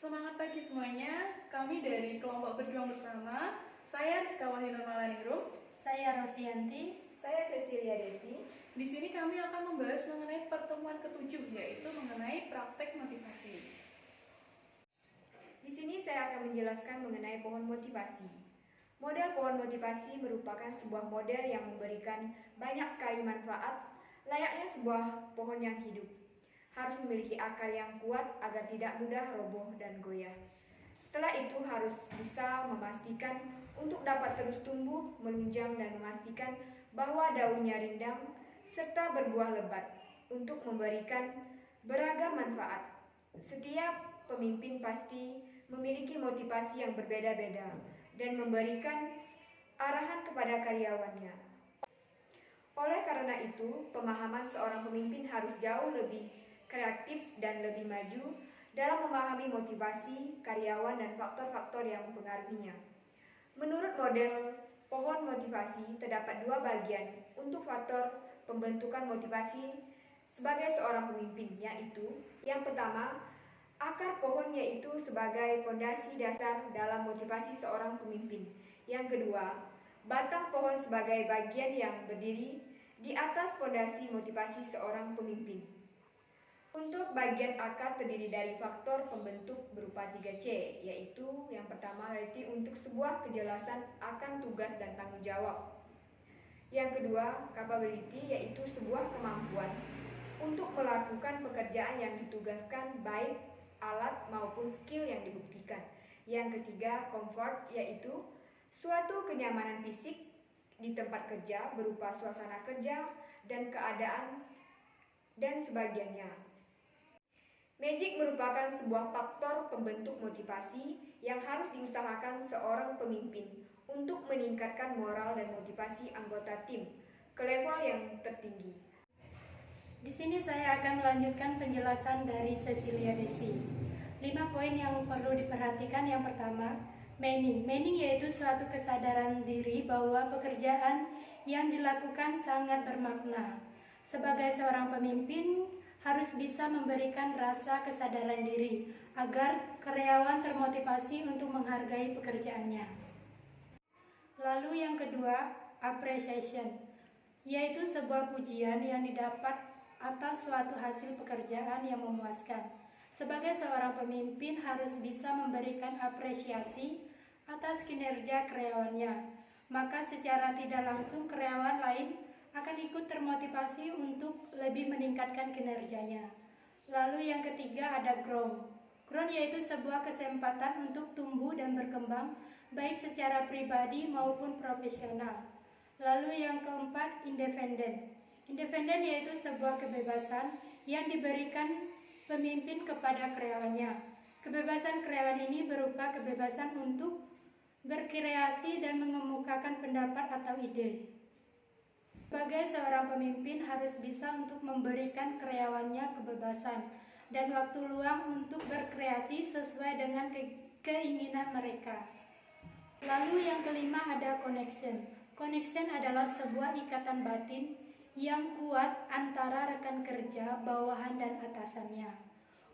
Semangat pagi semuanya, kami dari kelompok Berjuang Bersama. Saya Rizka Wahyunur Malaningrum. Saya Rosianti. Saya Cecilia Desi. Di sini kami akan membahas mengenai pertemuan ke-7, yaitu mengenai praktek motivasi. Di sini saya akan menjelaskan mengenai pohon motivasi. Model pohon motivasi merupakan sebuah model yang memberikan banyak sekali manfaat, layaknya sebuah pohon yang hidup. Harus memiliki akar yang kuat agar tidak mudah roboh dan goyah. Setelah itu harus bisa memastikan untuk dapat terus tumbuh, menunjang dan memastikan bahwa daunnya rindang serta berbuah lebat untuk memberikan beragam manfaat. Setiap pemimpin pasti memiliki motivasi yang berbeda-beda dan memberikan arahan kepada karyawannya. Oleh karena itu, pemahaman seorang pemimpin harus jauh lebih kreatif dan lebih maju dalam memahami motivasi karyawan dan faktor-faktor yang mempengaruhinya. Menurut model pohon motivasi, terdapat dua bagian untuk faktor pembentukan motivasi sebagai seorang pemimpin, yaitu yang pertama, akar pohon, yaitu sebagai fondasi dasar dalam motivasi seorang pemimpin. Yang kedua, batang pohon sebagai bagian yang berdiri di atas fondasi motivasi seorang pemimpin. Untuk bagian akar terdiri dari faktor pembentuk berupa 3C, yaitu yang pertama rating untuk sebuah kejelasan akan tugas dan tanggung jawab. Yang kedua, capability, yaitu sebuah kemampuan untuk melakukan pekerjaan yang ditugaskan, baik alat maupun skill yang dibuktikan. Yang ketiga, comfort, yaitu suatu kenyamanan fisik di tempat kerja berupa suasana kerja dan keadaan dan sebagainya. Magic merupakan sebuah faktor pembentuk motivasi yang harus diusahakan seorang pemimpin untuk meningkatkan moral dan motivasi anggota tim ke level yang tertinggi. Di sini saya akan melanjutkan penjelasan dari Cecilia Desi. 5 poin yang perlu diperhatikan. Yang pertama, meaning. Meaning yaitu suatu kesadaran diri bahwa pekerjaan yang dilakukan sangat bermakna. Sebagai seorang pemimpin, harus bisa memberikan rasa kesadaran diri agar karyawan termotivasi untuk menghargai pekerjaannya. Lalu yang kedua, appreciation, yaitu sebuah pujian yang didapat atas suatu hasil pekerjaan yang memuaskan. Sebagai seorang pemimpin harus bisa memberikan apresiasi atas kinerja karyawannya, maka secara tidak langsung karyawan lain akan ikut termotivasi untuk lebih meningkatkan kinerjanya. Lalu yang ketiga ada grow. Grow yaitu sebuah kesempatan untuk tumbuh dan berkembang baik secara pribadi maupun profesional. Lalu yang keempat, independent. Independent yaitu sebuah kebebasan yang diberikan pemimpin kepada karyawannya. Kebebasan karyawan ini berupa kebebasan untuk berkreasi dan mengemukakan pendapat atau ide. Sebagai seorang pemimpin harus bisa untuk memberikan karyawannya kebebasan dan waktu luang untuk berkreasi sesuai dengan keinginan mereka. Lalu yang kelima ada connection. Connection adalah sebuah ikatan batin yang kuat antara rekan kerja, bawahan, dan atasannya.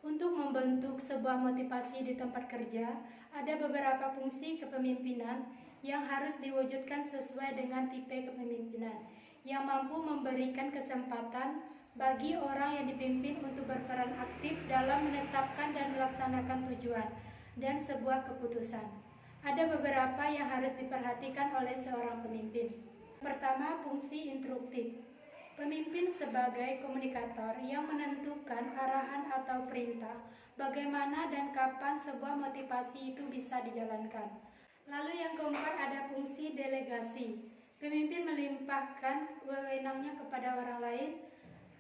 Untuk membentuk sebuah motivasi di tempat kerja, ada beberapa fungsi kepemimpinan yang harus diwujudkan sesuai dengan tipe kepemimpinan yang mampu memberikan kesempatan bagi orang yang dipimpin untuk berperan aktif dalam menetapkan dan melaksanakan tujuan dan sebuah keputusan. Ada beberapa yang harus diperhatikan oleh seorang pemimpin. Pertama, fungsi instruktif. Pemimpin sebagai komunikator yang menentukan arahan atau perintah bagaimana dan kapan sebuah motivasi itu bisa dijalankan. Lalu yang keempat ada fungsi delegasi. Pemimpin melimpahkan wewenangnya kepada orang lain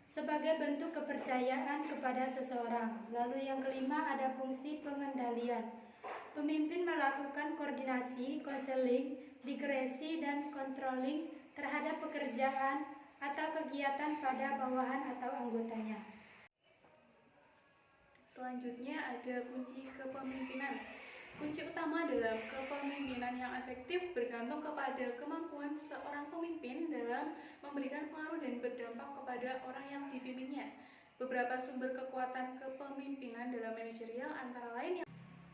sebagai bentuk kepercayaan kepada seseorang. Lalu yang kelima ada fungsi pengendalian. Pemimpin melakukan koordinasi, konseling, dikresi, dan controlling terhadap pekerjaan atau kegiatan pada bawahan atau anggotanya. Selanjutnya ada kunci kepemimpinan. Kunci utama dalam kepemimpinan yang efektif bergantung kepada kemampuan seorang pemimpin dalam memberikan pengaruh dan berdampak kepada orang yang dipimpinnya. Beberapa sumber kekuatan kepemimpinan dalam manajerial antara lain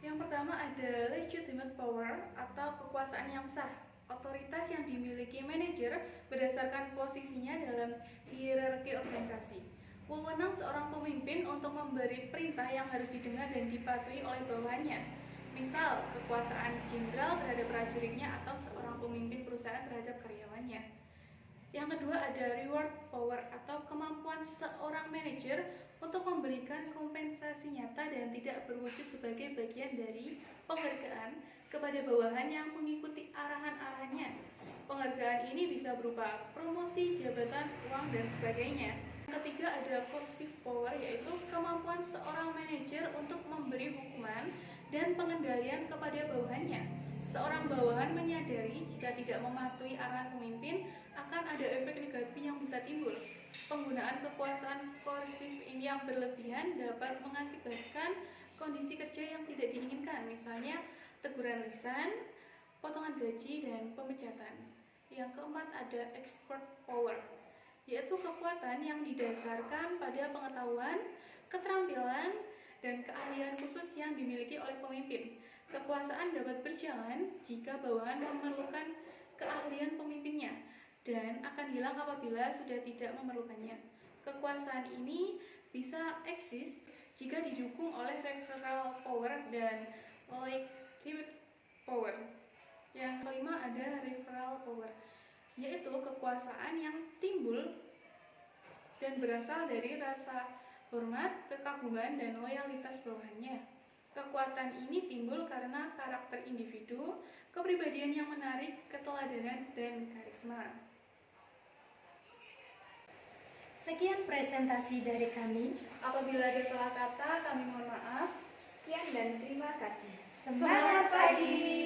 Yang pertama ada legitimate power atau kekuasaan yang sah. Otoritas yang dimiliki manajer berdasarkan posisinya dalam hierarki organisasi. Wewenang seorang pemimpin untuk memberi perintah yang harus didengar dan dipatuhi oleh bawahannya. Misal, kekuasaan jenderal terhadap prajuritnya atau seorang pemimpin perusahaan terhadap karyawannya. Yang kedua ada reward power atau kemampuan seorang manajer untuk memberikan kompensasi nyata dan tidak berwujud sebagai bagian dari penghargaan kepada bawahan yang mengikuti arahan-arahannya. Penghargaan ini bisa berupa promosi, jabatan, uang, dan sebagainya. Yang ketiga ada coercive power, yaitu kemampuan seorang manajer untuk memberi hukuman dan pengendalian kepada bawahannya. Seorang bawahan menyadari jika tidak mematuhi arahan pemimpin akan ada efek negatif yang bisa timbul. Penggunaan kekuasaan koersif ini yang berlebihan dapat mengakibatkan kondisi kerja yang tidak diinginkan, misalnya teguran lisan, potongan gaji, dan pemecatan. Yang keempat ada expert power, yaitu kekuatan yang didasarkan pada pengetahuan, keterampilan, dan keahlian khusus yang dimiliki oleh pemimpin. Kekuasaan dapat berjalan jika bawahan memerlukan keahlian pemimpinnya dan akan hilang apabila sudah tidak memerlukannya. Kekuasaan ini bisa eksis jika didukung oleh referral power dan legitimate power. Yang kelima ada referral power, yaitu kekuasaan yang timbul dan berasal dari rasa hormat, kekaguman, dan loyalitas bawahannya. Kekuatan ini timbul karena karakter individu, kepribadian yang menarik, keteladanan, dan karisma. Sekian presentasi dari kami. Apabila ada salah kata, kami mohon maaf. Sekian dan terima kasih. Semangat pagi!